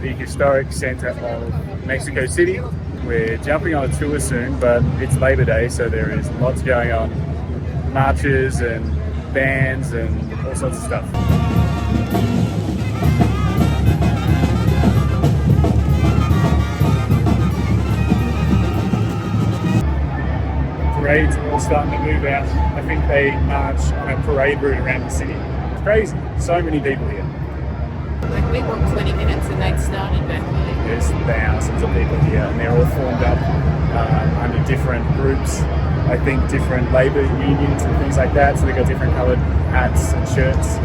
the historic center of Mexico City. We're jumping on a tour soon, but it's Labor Day, so there is lots going on. Marches and bands and all sorts of stuff. Parades are all starting to move out. I think they march on a parade route around the city. It's crazy. So many people here. Like we walked 20 minutes and they'd started back there. There's thousands of people here, and they're all formed up under different groups. I think different labour unions and things like that. So they've got different coloured hats and shirts.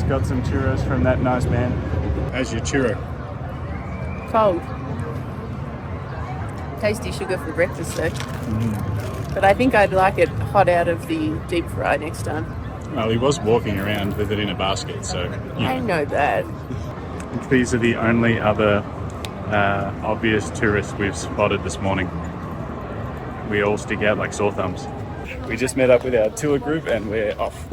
Got some churros from that nice man. How's your churro? Cold. Tasty sugar for breakfast though. But I think I'd like it hot out of the deep fry next time. Well, he was walking around with it in a basket, so... I know that. These are the only other obvious tourists we've spotted this morning. We all stick out like sore thumbs. We just met up with our tour group and we're off.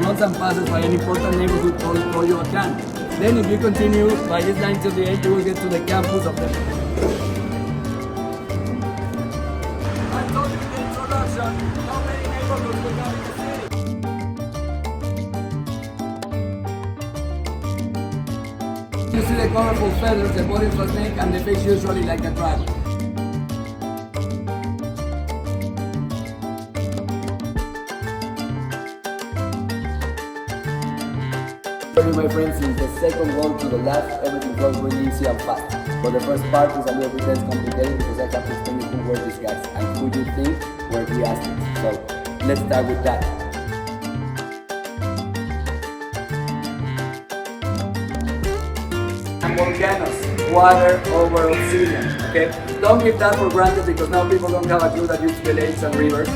Runs and passes by an important neighborhood called Coyoacán. Then if you continue by this line to the end, you will get to the campus of the... I told you in the introduction how many neighborhoods we have in the city. You see the colorful feathers, the body of a snake, and the face usually like a dragon. My friends, since the second row to the left, everything goes really easy and fast. But the first part is a little bit less complicated because I have to explain you who were these guys and who you think were the athletes. So let's start with that. And volcanoes, water over obsidian. Okay, don't give that for granted because now people don't have a clue that used to be lakes and rivers.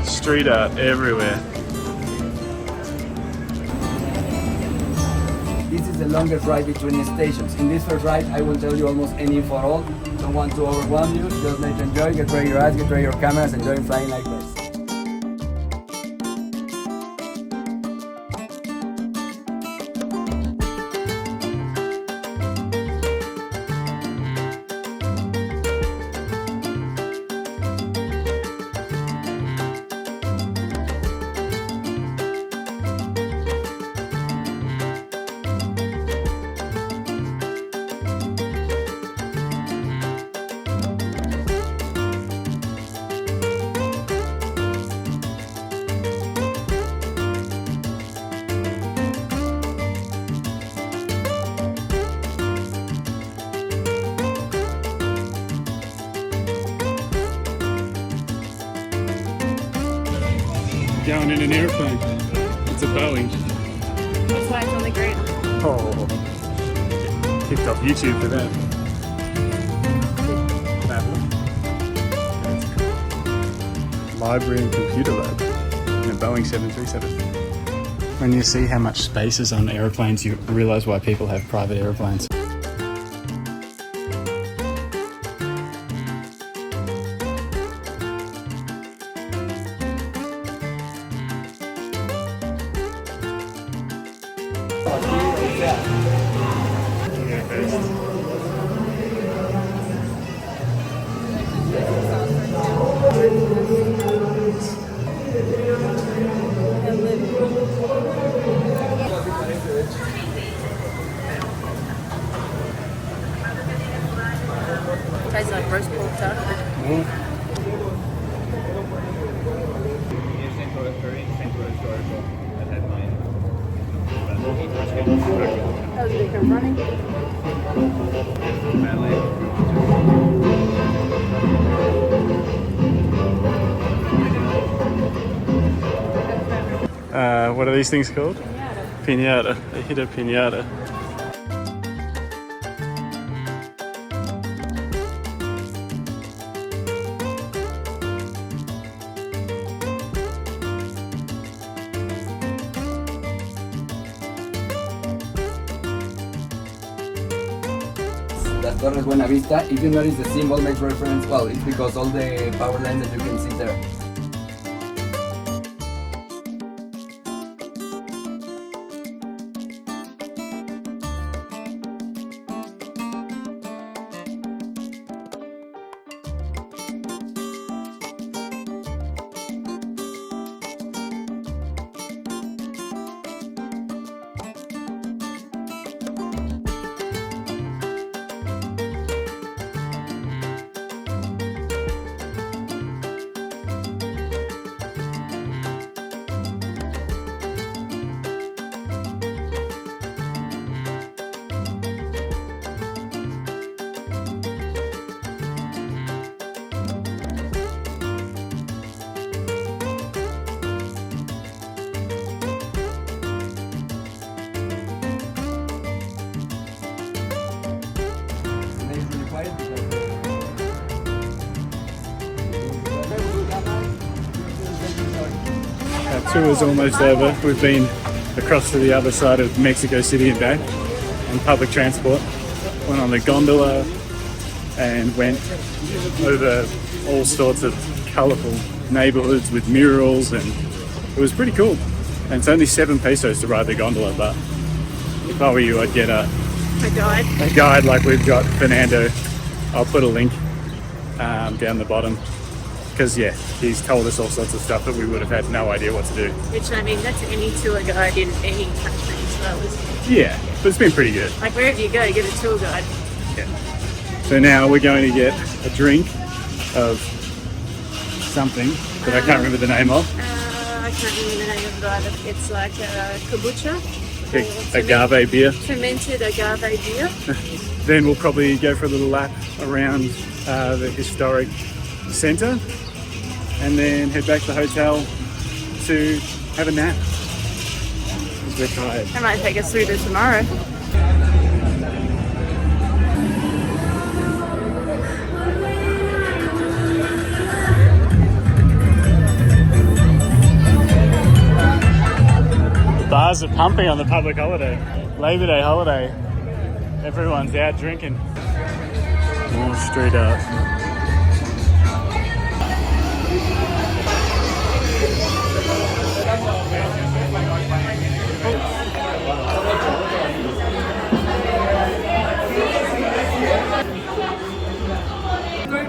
Street art everywhere. This is the longest ride between the stations. In this first ride, I will tell you almost any info at all. Don't want to overwhelm you, just let you enjoy, get ready your eyes, get ready your cameras, enjoy flying like this. Going in an airplane. It's a Boeing. That's why it's on the ground. Oh, kicked off YouTube for that. Library and computer lab in a Boeing 737. When you see how much space is on airplanes, you realise why people have private airplanes. Tastes like roast pork tart. How's it come running? What are these things called? Piñata. They hit a piñata. The Torres Buena Vista. If you notice, the symbol makes reference, well, it's because all the power lines that you can see there. Our tour is almost over. We've been across to the other side of Mexico City and back on public transport. Went on the gondola and went over all sorts of colourful neighbourhoods with murals, and it was pretty cool. And it's only 7 pesos to ride the gondola, but if I were you, I'd get a guide like we've got Fernando. I'll put a link down the bottom, because yeah, he's told us all sorts of stuff that we would have had no idea what to do. Which, I mean, that's any tour guide in any country as well, isn't it? Yeah, but it's been pretty good. Like wherever you go, you get a tour guide. Yeah. So now we're going to get a drink of something that I can't remember the name of. I can't remember the name of it either. It's like kombucha. Agave beer. Fermented agave beer. Then we'll probably go for a little lap around the historic centre and then head back to the hotel to have a nap, because we're tired. That might take us through to tomorrow. Bars are pumping on the public holiday. Labor Day holiday. Everyone's out drinking. More street art.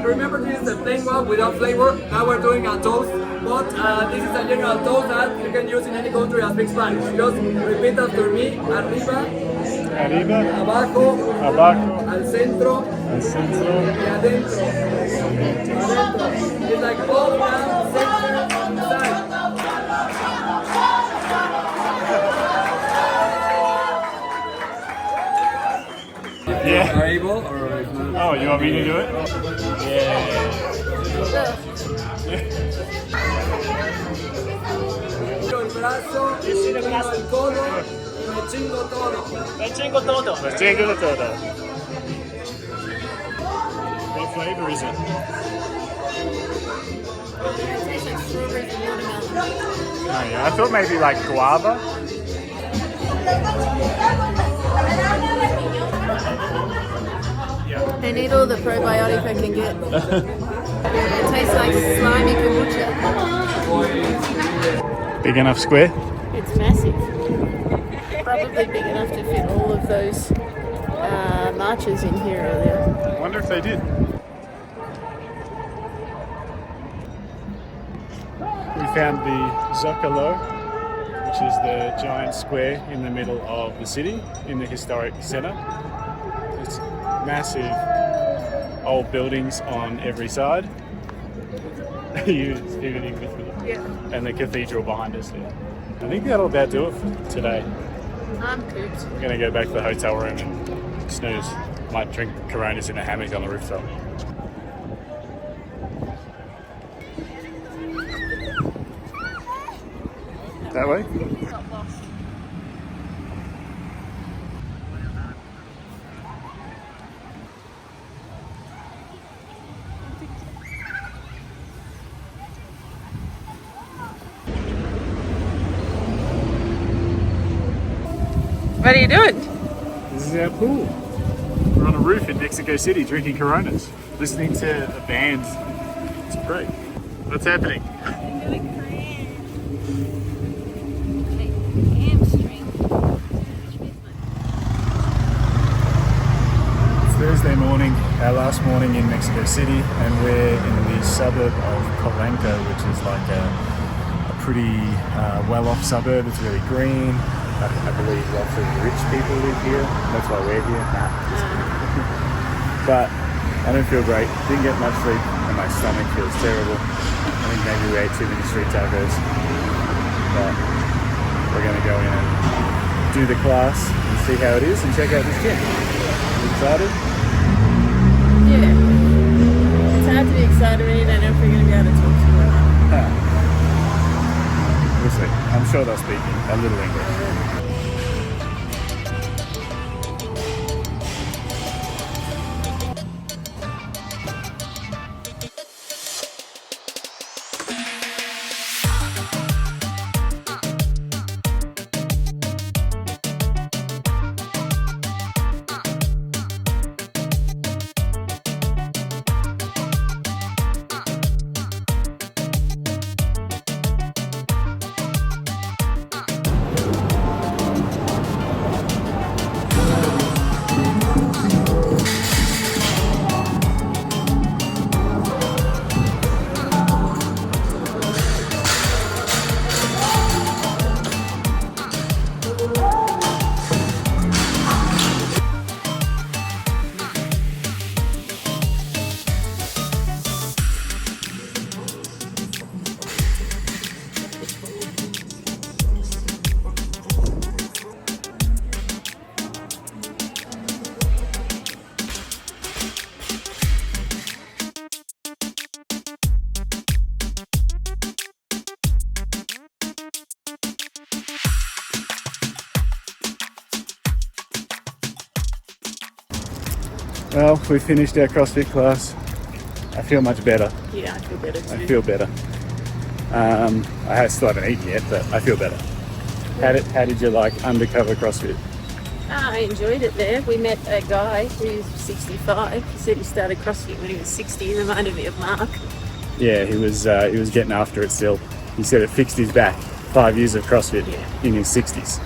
Remember, this is a plain one without flavor. Now we're doing a toast, but this is a general toast that you can use in any country that speaks Spanish. Just repeat after me. Arriba, Arriba, abajo, abajo, al centro, al centro, y adentro. Adentro. It's like up, down, center, side. Yeah. Are able or? Oh, you want me to do it? Yeah. El brazo, el codo, me chingo todo. Me chingo todo. Me chingo todo. What flavour is it? Oh yeah, I thought maybe like guava. I need all the probiotic I can get. It tastes like slimy kombucha. Big enough square? It's massive. Probably big enough to fit all of those marches in here earlier. I wonder if they did. We found the Zocalo, which is the giant square in the middle of the city, in the historic centre. It's massive old buildings on every side. You pivoting with me. Yeah. And the cathedral behind us there. I think that'll about do it for today. I'm cooked. We're going to go back to the hotel room and snooze. Might drink Coronas in a hammock on the rooftop. That way? What are you doing? This is our pool. We're on a roof in Mexico City drinking Coronas, listening to a band. It's great. What's happening? It's Thursday morning, our last morning in Mexico City, and we're in the suburb of Palenque, which is like a pretty well-off suburb. It's really green. I believe lots of rich people live here. That's why we're here. But I don't feel great. Didn't get much sleep, and my stomach feels terrible. I think maybe we ate too many street tacos. But we're going to go in and do the class and see how it is and check out this gym. You excited? Yeah. It's hard to be excited when you don't know if we're going to be able to talk to you or not. We'll see. I'm sure they'll speak a little English. Well, we finished our CrossFit class. I feel much better. Yeah, I feel better too. I feel better. I still haven't eaten yet, but I feel better. How did you like undercover CrossFit? I enjoyed it there. We met a guy who's 65. He said he started CrossFit when he was 60. He reminded me of Mark. Yeah, he was getting after it still. He said it fixed his back. 5 years of CrossFit in his 60s.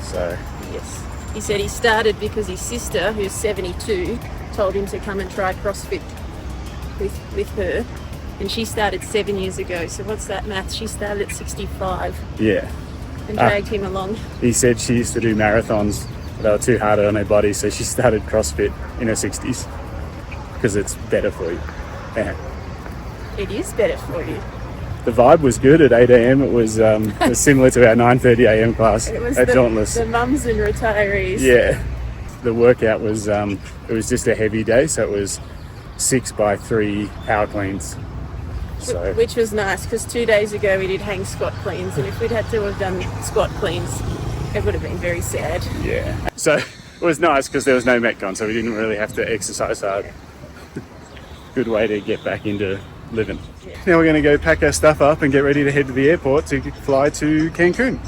So yes. He said he started because his sister, who's 72, told him to come and try CrossFit with her. And she started 7 years ago. So what's that math? She started at 65. Yeah. And dragged him along. He said she used to do marathons. They were too hard on her body, so she started CrossFit in her 60s because it's better for you. Yeah. It is better for you. The vibe was good at 8 a.m. It was similar to our 9:30 a.m. class It was at the Dauntless. The mums and retirees. Yeah. The workout was it was just a heavy day, so it was 6 by 3 power cleans. So Which was nice because 2 days ago we did hang squat cleans, and if we'd had to have done squat cleans, it would have been very sad. yeah. So it was nice because there was no Metcon, so we didn't really have to exercise hard. Good way to get back into living. Yeah. Now we're going to go pack our stuff up and get ready to head to the airport to fly to Cancun.